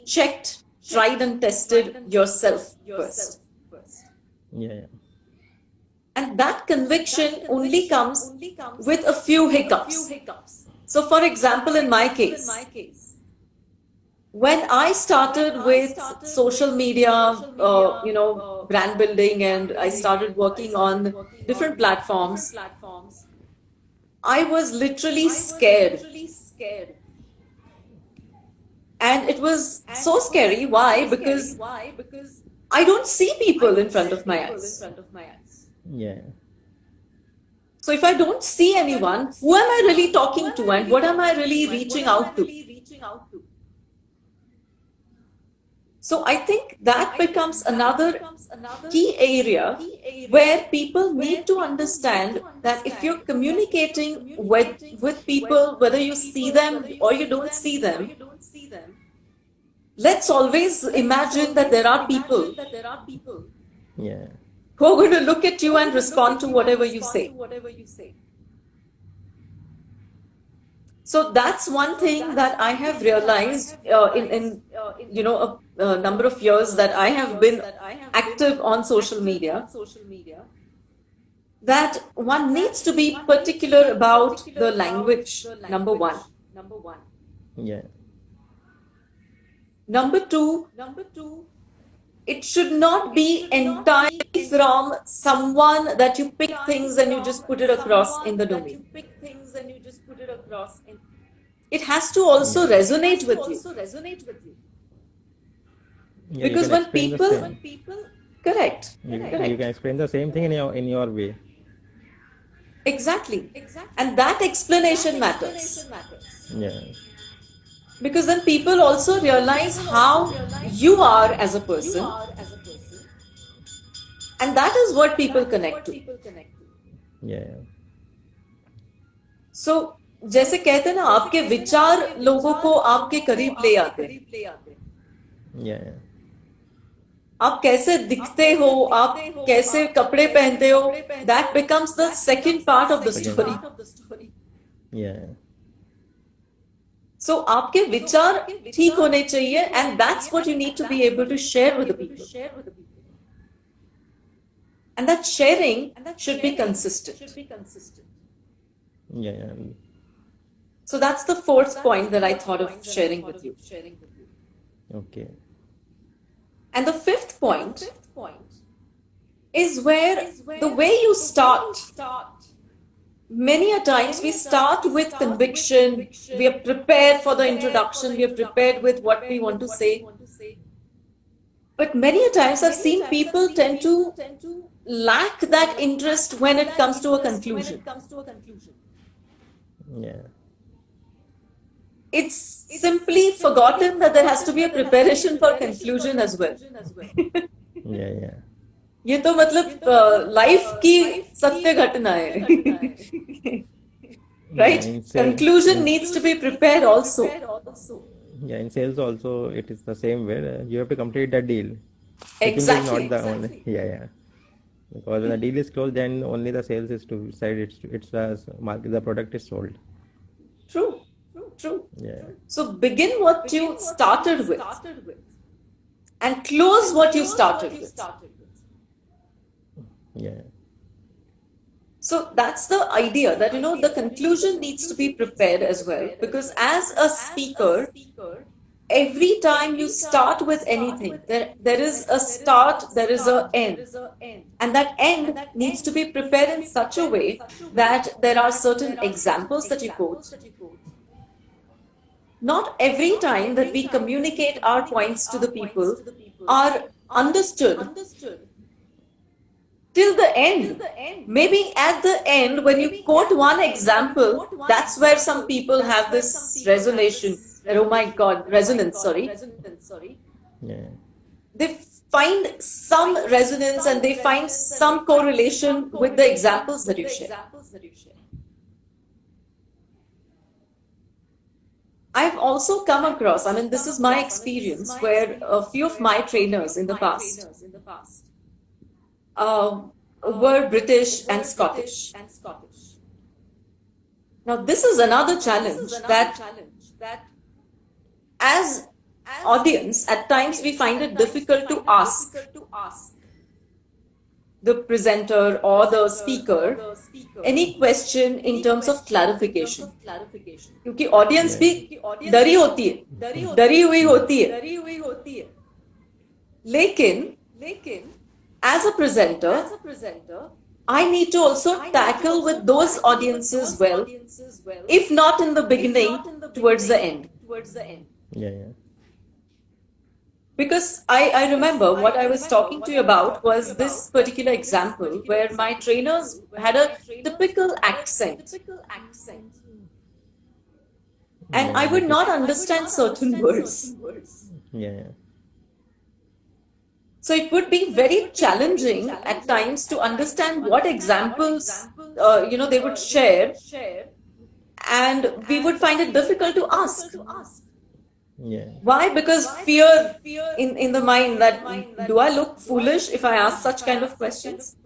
checked, tried and tested yourself first. Yeah. And that conviction only comes with a few hiccups. So for example, in my case, when I started with social media, brand building, and I started working on different platforms, I was literally scared. And it was so scary. Why? Because I don't see people in front of my eyes. Yeah. So if I don't see anyone, who am I really talking to and what am I really reaching out to? So I think that becomes another key area where people need to understand that if you're communicating with people, whether you see them or you don't see them, let's always imagine that there are people Yeah. who are going to look at you and respond to whatever you say. So that's one thing that I have realized in a number of years that I have been active on social media, that one needs to be particular about the language, number one. Yeah. Number two, it should not be entirely from someone that you pick things and you just put it across in the domain. It has to also resonate with you. Yeah, you Because can when explain the people, same. correct, You can explain the same thing in your way. exactly. And that explanation matters. Yeah. Because then people also realize how you are as a person. And that is what people connect to. Yeah. So, जैसे कहते हैं ना, आपके विचार लोगों को आपके करीब ले आते हैं. Yeah. आप कैसे दिखते हो, आप कैसे कपड़े पहनते हो, that becomes the second part of the story. Yeah. So आपके विचार ठीक होने चाहिए, and that's what you need to be able to share with the people. And that sharing should be consistent. Yeah. Yeah. So that's the fourth point that I thought of sharing with you. Okay. And the fifth point is where the way you start. Many a times we start with conviction, we are prepared for the introduction, we are prepared with what we want to say. But many a times I've seen people tend to lack that interest when it comes to a conclusion. Yeah. It's simply forgotten that there has to be a preparation for conclusion as well. Yeah. Yeah. ये तो मतलब life की सत्य घटना है. Right? Conclusion needs to be prepared also. Yeah, in sales also it is the same way. You have to complete the deal. Exactly. Not the only. Yeah. Because when the deal is closed, then only the sales is to decide it's the market, the product is sold. True. Yeah. So begin what you started with and close what you started with. Yeah. So that's the idea that, the conclusion needs to be prepared as well, because as a speaker, every time you start with anything, there is a start, there is an end. And that end needs to be prepared in such a way that there are certain examples that you quote. Not every time that we communicate our points to the people are understood till the end. Maybe at the end, when you quote one example, that's where some people have this resonance. Yeah. They find some resonance and they find some correlation with the examples that you share. I've also come across, this is my experience, where a few of my trainers in the past were British and Scottish. Now, this is another challenge that as audience, at times we find it difficult to ask the presenter or the speaker any question in terms of clarification, क्योंकि audience भी डरी होती है, डरी हुई होती है. लेकिन as a presenter, I need to also tackle with those audiences well, if not in the beginning, towards the end. Yeah. Because I remember what I was talking to you about was this particular example where my trainers had a typical accent. And I would not understand certain words. Yeah. So it would be very challenging at times to understand what examples they would share, and we would find it difficult to ask. Yeah. Why? Because fear in the mind that do I look foolish if I ask such kind of questions?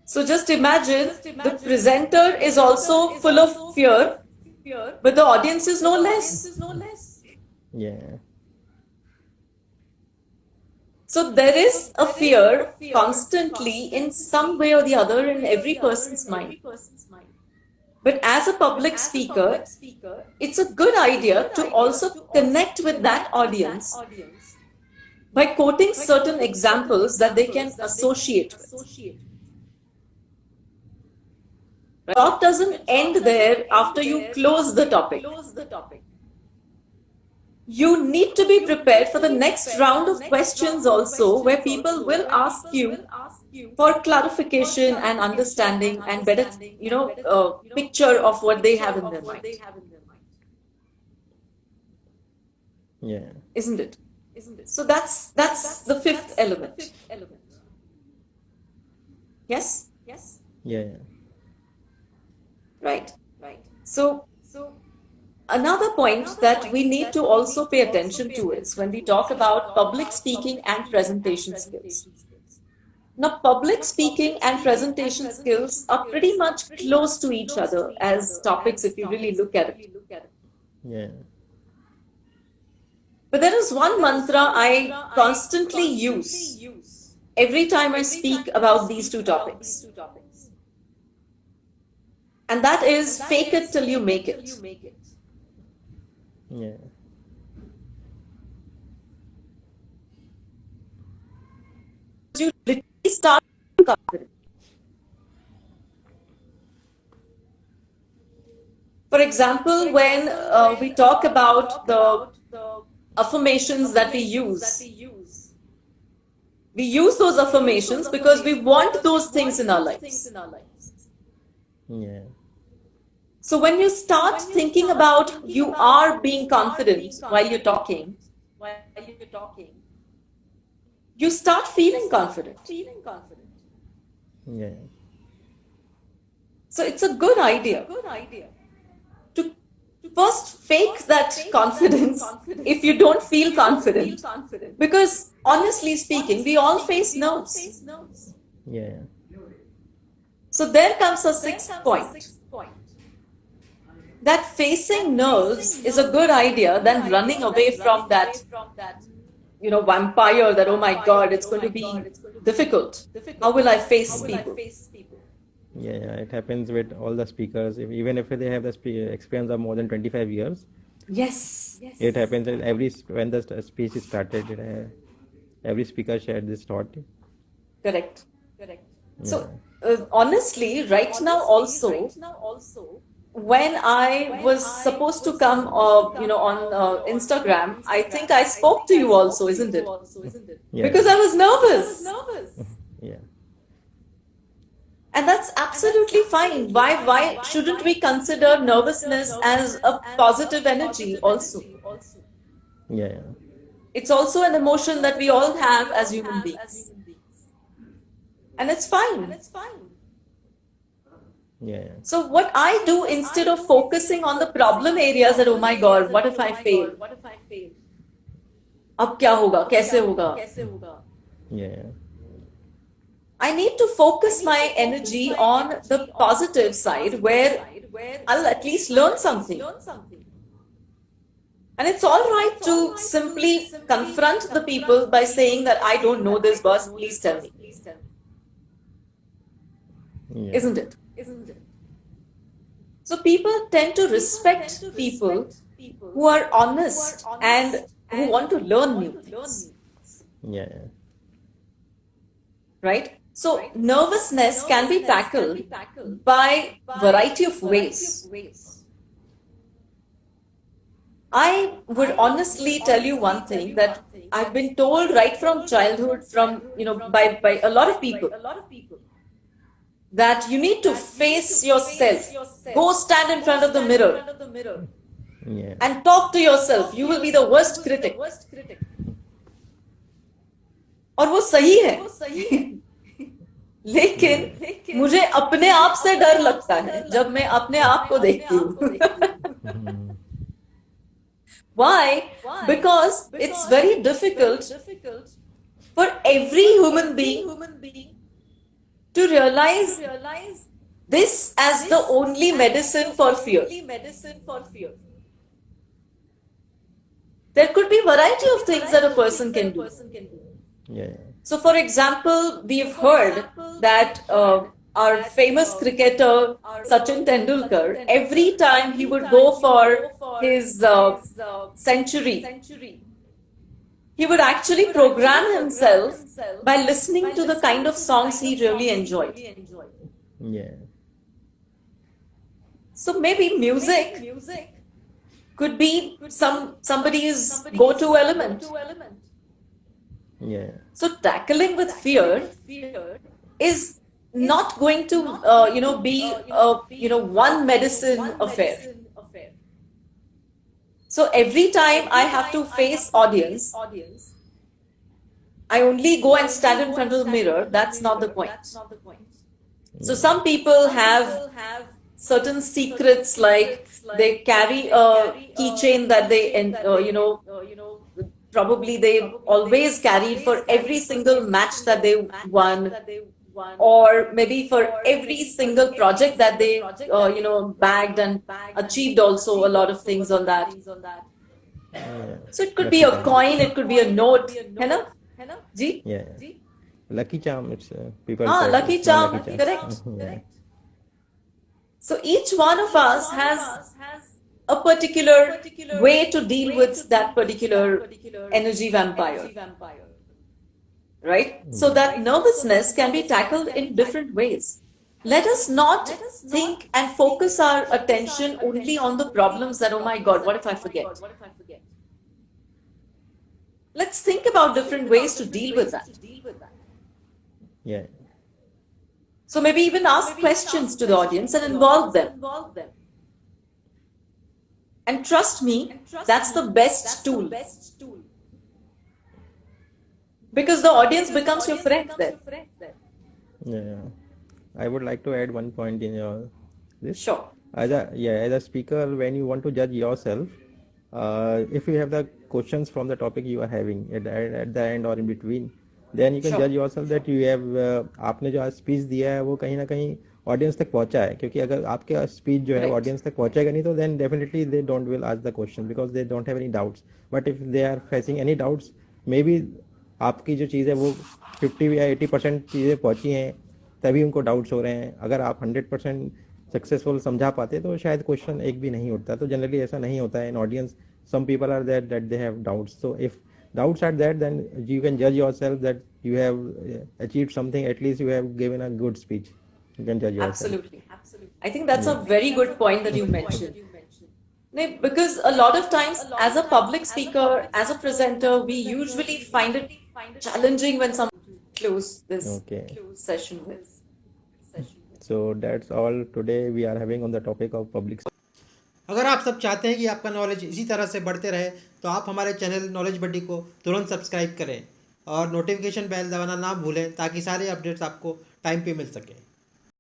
So just imagine the presenter is also full of fear, but the audience is no less. Yeah. So there is a fear constantly in some way or the other in every person's mind. But as a public speaker, it's a good idea to also connect with that audience by quoting certain examples that they can associate with. The talk doesn't end there after you close the topic. You need to be prepared for the next round of questions also, where people will ask you for clarification and understanding and better, picture of what they have in their mind. Yeah. Isn't it? So that's the fifth element. Yes? Yeah. Right. So another point that we need to also pay attention to is when we talk about public speaking and presentation skills. Now, public speaking and presentation skills are pretty much close to each other as topics if you really look at it. Yeah. But there is one mantra I constantly use every time I speak about these two topics. And that is fake it till you make it. Yeah. You literally start confident. For example, when we talk about the affirmations that we use those affirmations because we want those things in our lives. Yeah. So when you start thinking about you are being confident while you're talking, you start feeling confident. Yeah. So it's a good idea to first fake that confidence if you don't feel confident. Because honestly speaking, we all face nerves. Yeah. So there comes a sixth point. That facing nerves is a good idea than running away from that, vampire that, oh my God, it's going to be difficult. How will I face people? Yeah, it happens with all the speakers. Even if they have the experience of more than 25 years, Yes. it happens that when the speech is started, every speaker shared this thought. Correct. So honestly, right now also, when I was supposed to come, on Instagram, I think I spoke to you also, isn't it? Yeah. Because I was nervous. Yeah. And that's absolutely fine. Why shouldn't we consider nervousness as a positive energy also? Yeah. It's also an emotion that we all have as human beings. And it's fine. Yeah. So what I do instead of focusing on the problem areas that, oh my God, what if I fail? अब क्या होगा? कैसे होगा? Yeah. I need to focus my energy on the positive side where I'll at least learn something. And it's all right to simply confront the people by saying that I don't know this, boss, please tell me. Yeah. Isn't it? So people tend to respect people who are honest and who want to learn new things, Yeah. right? So nervousness can be tackled by variety of ways. I would honestly tell you one thing that I've been told right from childhood, from by a lot of people, that you need to face yourself. Go stand in front of the mirror Yeah. and talk to yourself. You will be the worst critic. और वो सही है. लेकिन मुझे अपने आप से डर लगता है जब मैं अपने आप को देखती हूँ. Why? Because it's very difficult for every human being to realize this as the only medicine for fear. There could be variety of things that a person can do. Yeah. So, for example, we've heard that our famous cricketer Sachin Tendulkar, every time he would go for his century, he would actually program himself by listening to the kind of songs he really enjoyed. Yeah. So maybe music could be somebody's go-to element. Yeah. So tackling with fear is not going to be a one medicine affair. So every time I have to face audience, I only go and stand in front of the mirror. That's not the point. So some people have certain secrets, like they carry a keychain that they probably they always carried for every single match that they won, or maybe for every single project that they bagged and achieved also a lot of things on that. Yeah. So it could be a coin, it could be a note, है ना जी? Yeah. Lucky charm, it's people Ah, say lucky it's one charm, lucky correct. Yeah. So each one of us has a particular way to deal with that particular energy vampire, right? So that nervousness can be tackled in different ways. Let us not think and focus our attention only on the problems that, oh my God, what if I forget? Let's think about different ways to deal with that. Yeah. So maybe even ask questions to the audience and involve them. And trust me, that's the best tool. Because the audience becomes your friend then. Yeah. I would like to add one point in your this. Sure. As a speaker, when you want to judge yourself, if you have the questions from the topic you are having at the end or in between, then you can Sure. judge yourself that you have आपने जो आज speech दिया है वो कहीं ना कहीं audience तक पहुंचा है, क्योंकि अगर आपका स्पीच जो है Right. ऑडियंस तक पहुंचेगा नहीं तो then definitely they don't will ask the question because they don't have any doubts. But if they are facing any doubts, maybe आपकी जो चीज़ है वो 50 या 80% चीज़ें पहुंची हैं तभी उनको डाउट्स हो रहे हैं. अगर आप 100% सक्सेसफुल समझा पाते तो शायद क्वेश्चन एक भी नहीं उठता. तो जनरली ऐसा नहीं होता है इन audience. Some people are there that they have doubts. So if doubts are there, then you can judge yourself that you have achieved something. At least you have given a good speech. You can judge yourself. Absolutely. I think that's a very good point that you mentioned. Because a lot of times, as a public speaker, as a presenter, we usually find it challenging when someone close this Okay. session with. So that's all today we are having on the topic of public. अगर आप सब चाहते हैं कि आपका knowledge इसी तरह से बढ़ते रहे तो आप हमारे चैनल नॉलेज बड्डी को तुरंत सब्सक्राइब करें और नोटिफिकेशन बेल दबाना ना भूलें ताकि सारे अपडेट्स आपको टाइम पे मिल सके.